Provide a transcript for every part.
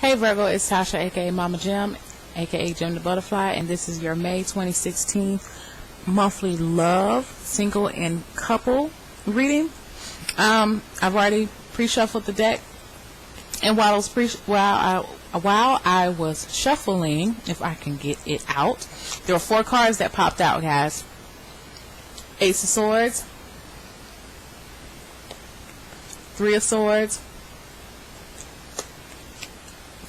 Hey Virgo, it's Tasha, aka Mama Jim, aka Jim the Butterfly, and this is your May 2016 monthly love, single and couple reading. I've already pre-shuffled the deck, and while I was shuffling, if I can get it out, there were 4 cards that popped out, guys. Ace of Swords, 3 of Swords,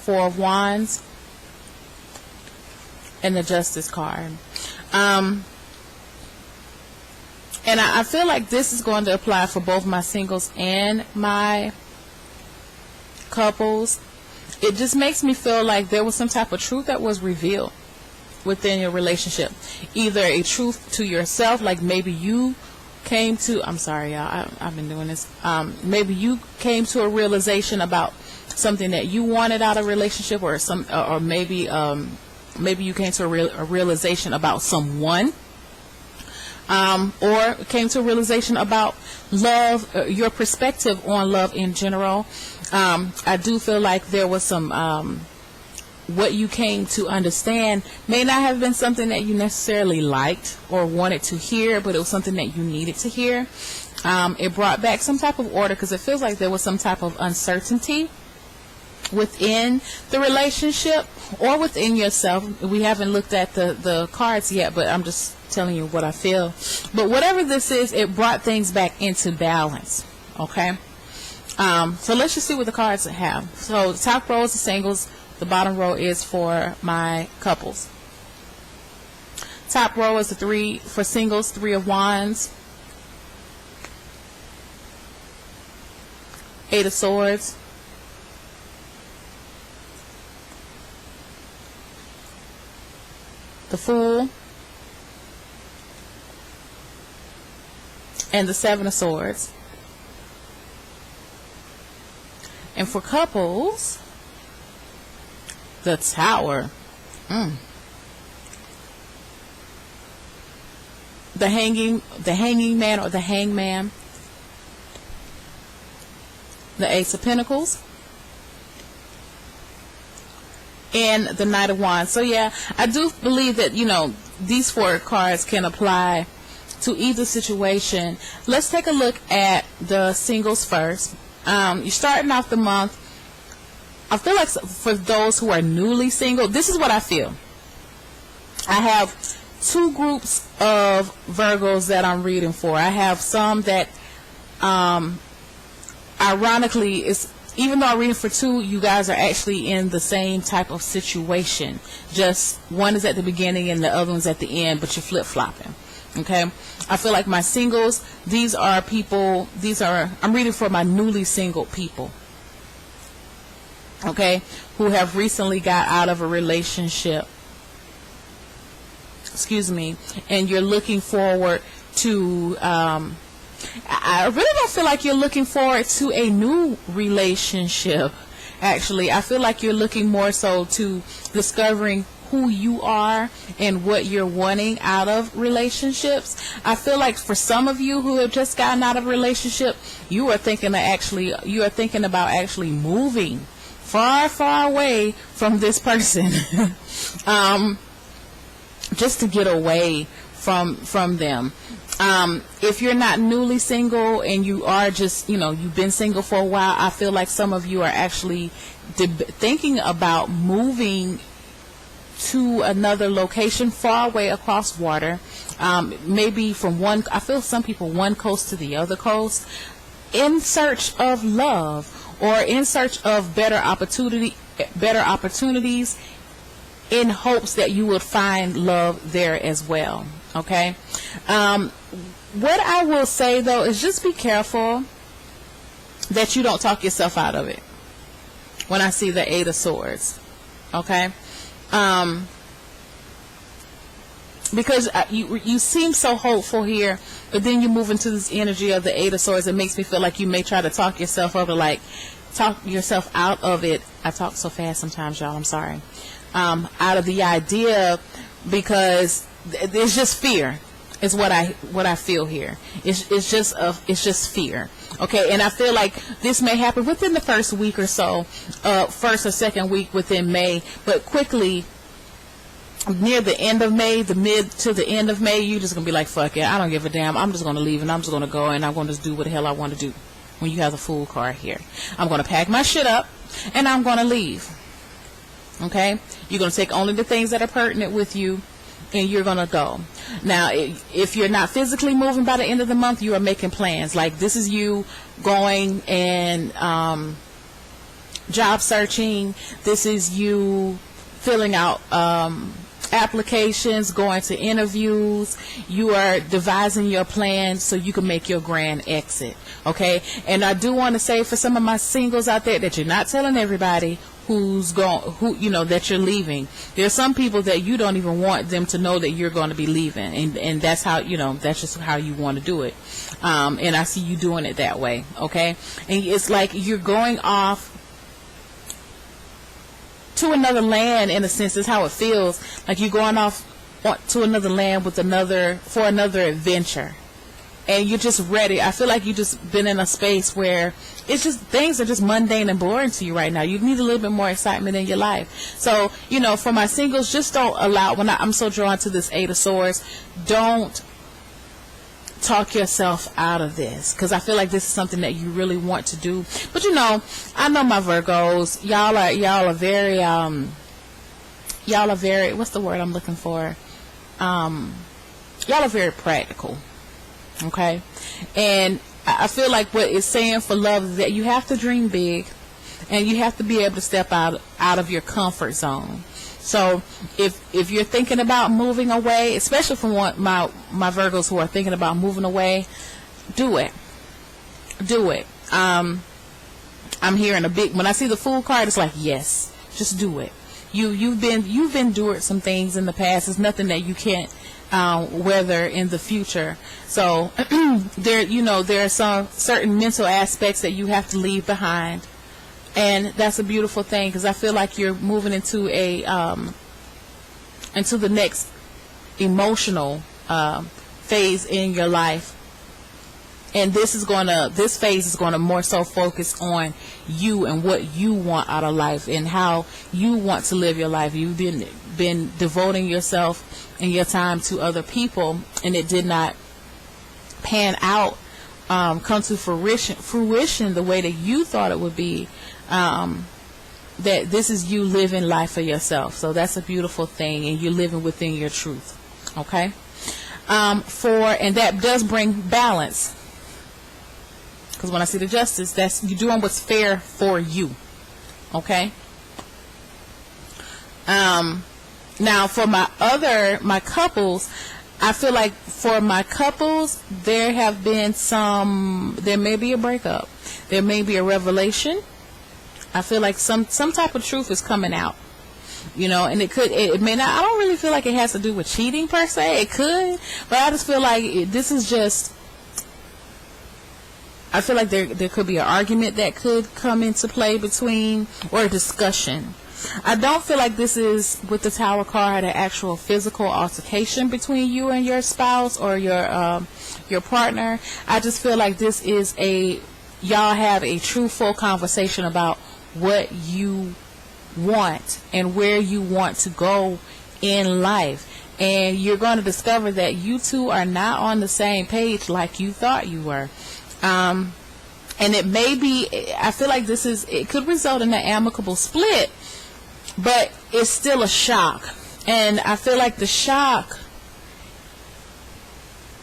4 of Wands, and the Justice card. And I feel like this is going to apply for both my singles and my couples. It just makes me feel like there was some type of truth that was revealed within your relationship. Either a truth to yourself, like maybe you came to, I'm sorry y'all, I've been doing this, maybe you came to a realization about something that you wanted out of a relationship, or maybe you came to a realization about someone, or came to a realization about love, your perspective on love in general. I do feel like there was some what you came to understand may not have been something that you necessarily liked or wanted to hear, but it was something that you needed to hear. It brought back some type of order, because it feels like there was some type of uncertainty within the relationship or within yourself. We haven't looked at the cards yet, but I'm just telling you what I feel. But whatever this is, it brought things back into balance. Okay, so let's just see what the cards have. So the top row is the singles, the bottom row is for my couples. Top row is the 3 for singles, 3 of Wands, 8 of Swords, the Fool, and the 7 of Swords. And for couples, the Tower, the hanging man or the hangman, the Ace of Pentacles, and the Knight of Wands. So yeah, I do believe that, these 4 cards can apply to either situation. Let's take a look at the singles first. You're starting off the month. I feel like for those who are newly single, this is what I feel. I have 2 groups of Virgos that I'm reading for. I have some that, ironically, even though I'm reading for 2, you guys are actually in the same type of situation. Just one is at the beginning and the other one's at the end, but you're flip-flopping. Okay, I feel like my singles, I'm reading for my newly single people, okay, who have recently got out of a relationship, and you're looking forward to, I really don't feel like you're looking forward to a new relationship. Actually, I feel like you're looking more so to discovering who you are and what you're wanting out of relationships. I feel like for some of you who have just gotten out of a relationship, you are thinking about actually moving far, far away from this person, just to get away from them. If you're not newly single and you are just, you've been single for a while, I feel like some of you are actually thinking about moving to another location far away across water, maybe from I feel some people one coast to the other coast, in search of love or in search of better opportunities, in hopes that you would find love there as well. Okay, what I will say though is just be careful that you don't talk yourself out of it when I see the 8 of Swords. Okay, because you seem so hopeful here, but then you move into this energy of the 8 of Swords. It makes me feel like you may try to talk yourself over, like talk yourself out of it. I talk so fast sometimes, y'all, I'm sorry. Out of the idea, because it's just fear is what I feel here. It's just fear. Okay, and I feel like this may happen within the first week or so, first or second week within May, but quickly near the end of May, the mid to the end of May, you're just going to be like, fuck it, I don't give a damn, I'm just going to leave and I'm just going to go and I'm going to just do what the hell I want to do. When you have the Fool card here, I'm going to pack my shit up and I'm going to leave. Okay, you're going to take only the things that are pertinent with you and you're going to go. Now, if you're not physically moving by the end of the month, you are making plans. Like, this is you going and job searching. This is you filling out applications, going to interviews. You are devising your plan so you can make your grand exit. Okay, and I do want to say for some of my singles out there that you're not telling everybody that you're leaving. There's some people that you don't even want them to know that you're going to be leaving, and that's how, that's just how you want to do it. And I see you doing it that way. Okay, and it's like you're going off to another land, in a sense. Is how it feels. Like you're going off to another land for another adventure, and you're just ready. I feel like you just been in a space where it's just, things are just mundane and boring to you right now. You need a little bit more excitement in your life. So, for my singles, just don't allow, I'm so drawn to this Eight of Swords, don't talk yourself out of this, because I feel like this is something that you really want to do. But I know my Virgos, y'all are very, what's the word I'm looking for? Y'all are very practical. Okay, and I feel like what it's saying for love is that you have to dream big, and you have to be able to step out of your comfort zone. So if you're thinking about moving away, especially from my Virgos who are thinking about moving away, do it. I'm hearing when I see the Fool card, it's like, yes, just do it. You've endured some things in the past. There's nothing that you can't weather in the future. So there are some certain mental aspects that you have to leave behind, and that's a beautiful thing, because I feel like you're moving into into the next emotional phase in your life. And this phase is gonna more so focus on you and what you want out of life and how you want to live your life. You've been devoting yourself and your time to other people, and it did not pan out, come to fruition the way that you thought it would be. That this is you living life for yourself. So that's a beautiful thing, and you're living within your truth. Okay, and that does bring balance. Because when I see the Justice, that's you doing what's fair for you. Okay. Now for my couples, I feel like for my couples, there may be a breakup. There may be a revelation. I feel like some type of truth is coming out. And it may not, I don't really feel like it has to do with cheating per se. It could, but I just feel like this is just, I feel like there could be an argument that could come into play between, or a discussion. I don't feel like this is, with the Tower card, an actual physical altercation between you and your spouse or your partner. I just feel like this is y'all have a truthful conversation about what you want and where you want to go in life. And you're going to discover that you two are not on the same page like you thought you were. And it may be, I feel like it could result in an amicable split, but it's still a shock. And I feel like the shock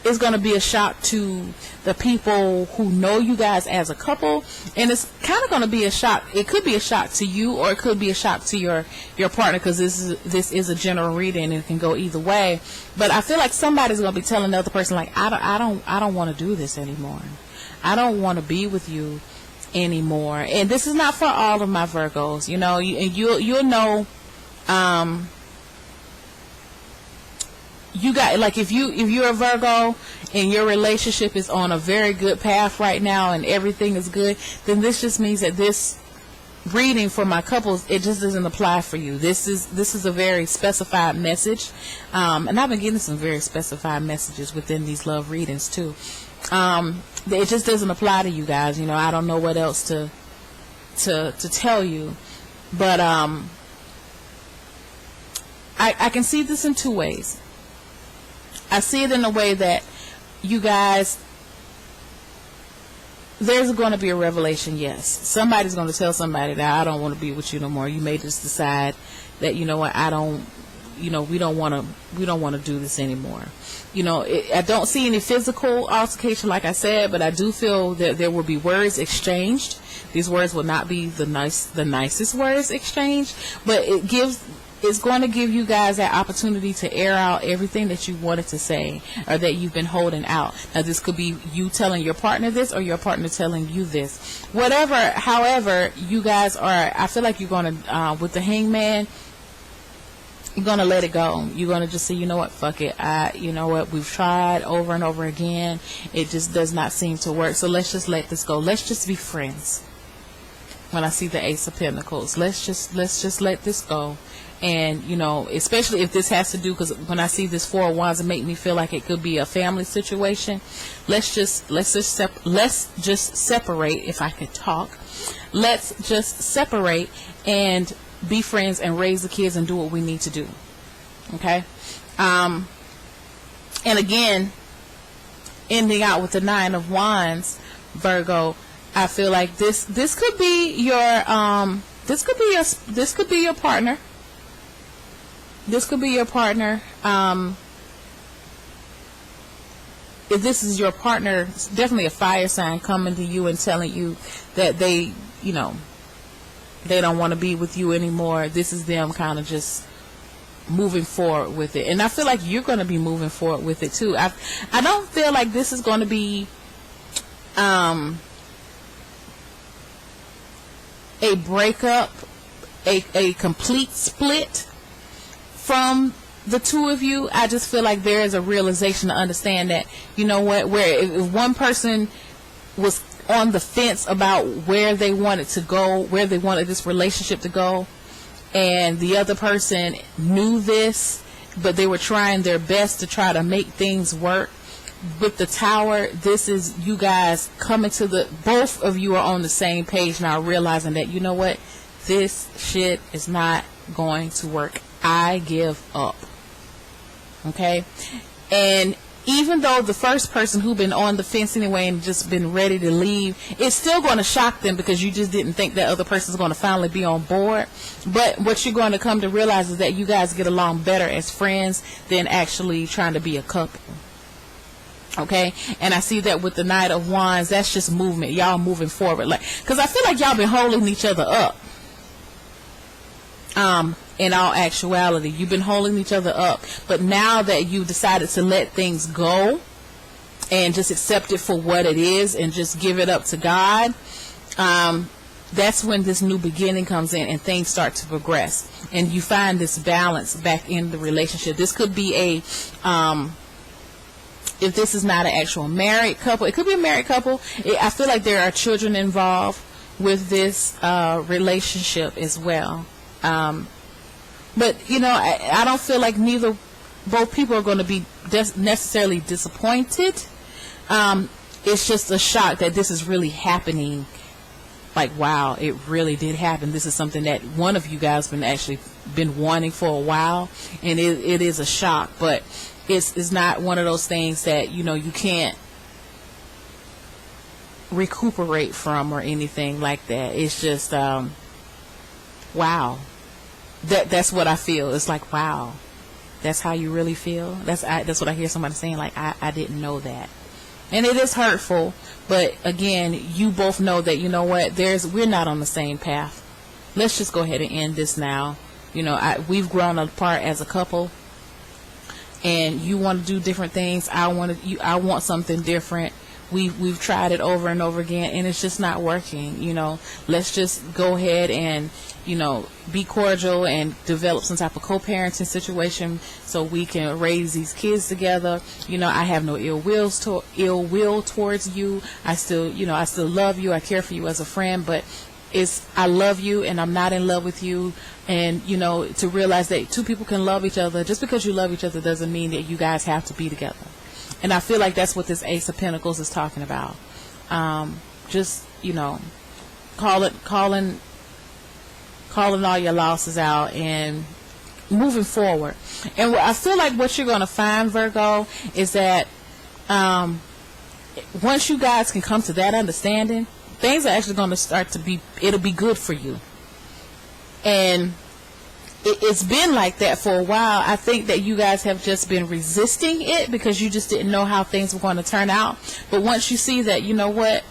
is going to be a shock to the people who know you guys as a couple, and it's kind of going to be a shock. It could be a shock to you, or it could be a shock to your partner, because this is a general reading and it can go either way. But I feel like somebody's going to be telling the other person, like, I don't want to do this anymore. I don't want to be with you anymore. And this is not for all of my Virgos, you'll know. You got, like, if you're a Virgo and your relationship is on a very good path right now and everything is good, then this just means that this reading for my couples, it just doesn't apply for you. This is a very specified message, and I've been getting some very specified messages within these love readings too. It just doesn't apply to you guys. You know, I don't know what else to tell you, but I can see this in two ways. I see it in a way that you guys, there's going to be a revelation. Yes, somebody's going to tell somebody that I don't want to be with you no more. You may just decide that, you know what, I don't, you know, we don't want to do this anymore. You know, I don't see any physical altercation, like I said, but I do feel that there will be words exchanged. These words will not be the nicest words exchanged, but it's going to give you guys that opportunity to air out everything that you wanted to say or that you've been holding out. Now, this could be you telling your partner this or your partner telling you this. Whatever, however, you guys are, I feel like you're going to, with the Hangman, you're going to let it go. You're going to just say, you know what, fuck it. You know what, we've tried over and over again. It just does not seem to work. So let's just let this go. Let's just be friends. When I see the Ace of Pentacles, let's just let this go. And, you know, especially if this has to do, because when I see this Four of Wands, it make me feel like it could be a family situation. Let's just separate. If I could talk, let's just separate and be friends and raise the kids and do what we need to do. Okay. And again, ending out with the Nine of Wands, Virgo, I feel like this could be your this could be your partner. This could be your partner. If this is your partner, it's definitely a fire sign coming to you and telling you that they, you know, they don't want to be with you anymore. This is them kind of just moving forward with it. And I feel like you're going to be moving forward with it too. I don't feel like this is going to be a breakup, a complete split from the two of you. I just feel like there is a realization to understand that, you know what, where if one person was on the fence about where they wanted to go, where they wanted this relationship to go, and the other person knew this, but they were trying their best to try to make things work. With the Tower, this is you guys coming to both of you are on the same page now, realizing that, you know what, this shit is not going to work. I give up. Okay? And even though the first person who been on the fence anyway and just been ready to leave, it's still going to shock them because you just didn't think that other person's going to finally be on board. But what you're going to come to realize is that you guys get along better as friends than actually trying to be a couple. Okay? And I see that with the Knight of Wands, that's just movement. Y'all moving forward. Like, because I feel like y'all been holding each other up. In all actuality, you've been holding each other up, but now that you decided to let things go and just accept it for what it is and just give it up to God, that's when this new beginning comes in and things start to progress and you find this balance back in the relationship. This could be if this is not an actual married couple, it could be a married couple. I feel like there are children involved with this relationship as well. But, you know, I don't feel like both people are going to be necessarily disappointed. It's just a shock that this is really happening. Like, wow, it really did happen. This is something that one of you guys been wanting for a while, and it is a shock. But it's not one of those things that, you know, you can't recuperate from or anything like that. It's just, wow. That's what I feel. It's like, wow, that's how you really feel. That's what I hear somebody saying. Like, I didn't know that, and it is hurtful. But again, you both know that, you know what, we're not on the same path. Let's just go ahead and end this now. You know, we've grown apart as a couple, and you want to do different things. I want something different. We've tried it over and over again, and it's just not working. You know, let's just go ahead and, you know, be cordial and develop some type of co-parenting situation so we can raise these kids together. You know, I have no ill will towards you. I still love you. I care for you as a friend, but I love you and I'm not in love with you. And, you know, to realize that two people can love each other. Just because you love each other doesn't mean that you guys have to be together. And I feel like that's what this Ace of Pentacles is talking about. Just, calling all your losses out and moving forward. And I feel like what you're going to find, Virgo, is that once you guys can come to that understanding, things are actually going to start to be, it'll be good for you. And it's been like that for a while. I think that you guys have just been resisting it because you just didn't know how things were going to turn out. But once you see that, you know what,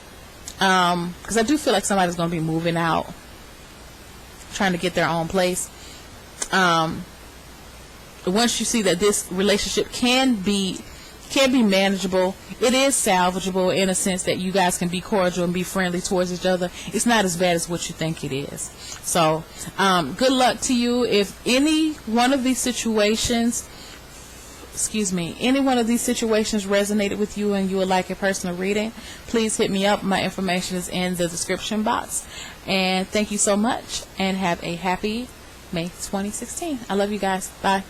because I do feel like somebody's going to be moving out, trying to get their own place. Once you see that this relationship can be manageable, it is salvageable in a sense that you guys can be cordial and be friendly towards each other. It's not as bad as what you think it is. So good luck to you. If any one of these situations resonated with you and you would like a personal reading, please hit me up. My information is in the description box. And thank you so much, and have a happy May 2016. I love you guys. Bye.